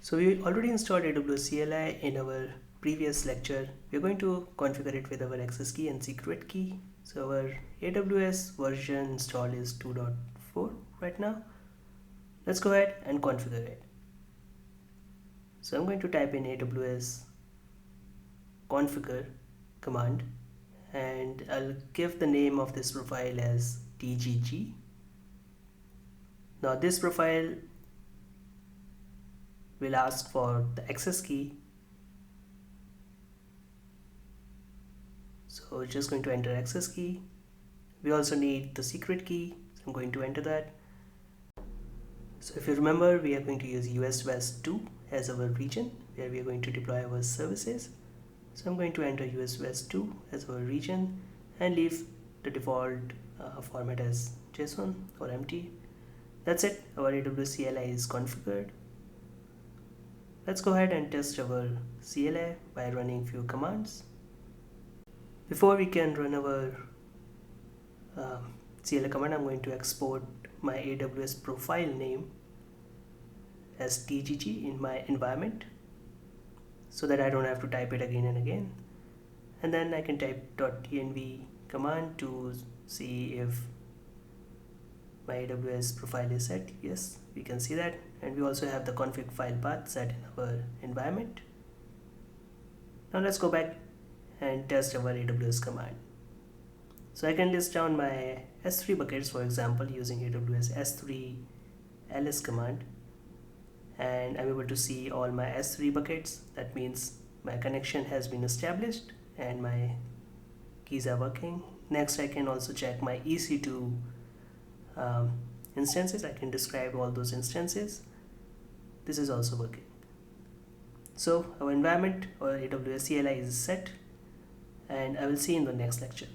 So we already installed AWS CLI in our previous lecture. We're going to configure it with our access key and secret key. So our AWS version install is 2.4 right now. Let's go ahead and configure it. So I'm going to type in AWS configure command and I'll give the name of this profile as TGG. Now this profile will ask for the access key. So we're just going to enter access key. We also need the secret key, so I'm going to enter that. So if you remember, we are going to use US West 2 as our region where we are going to deploy our services. So I'm going to enter US West 2 as our region and leave the default format as JSON or empty. That's it, our AWS CLI is configured. Let's go ahead and test our CLI by running few commands. Before we can run our CLI command, I'm going to export my AWS profile name as TGG in my environment so that I don't have to type it again and again. And then I can type .env command to see if my AWS profile is set. Yes, we can see that. And we also have the config file path set in our environment. Now let's go back and test our AWS command. So I can list down my S3 buckets, for example, using AWS S3 ls command, and I'm able to see all my S3 buckets. That means my connection has been established and my keys are working. Next, I can also check my EC2 instances. I can describe all those instances. This is also working. So our environment or AWS CLI is set, and I will see you in the next lecture.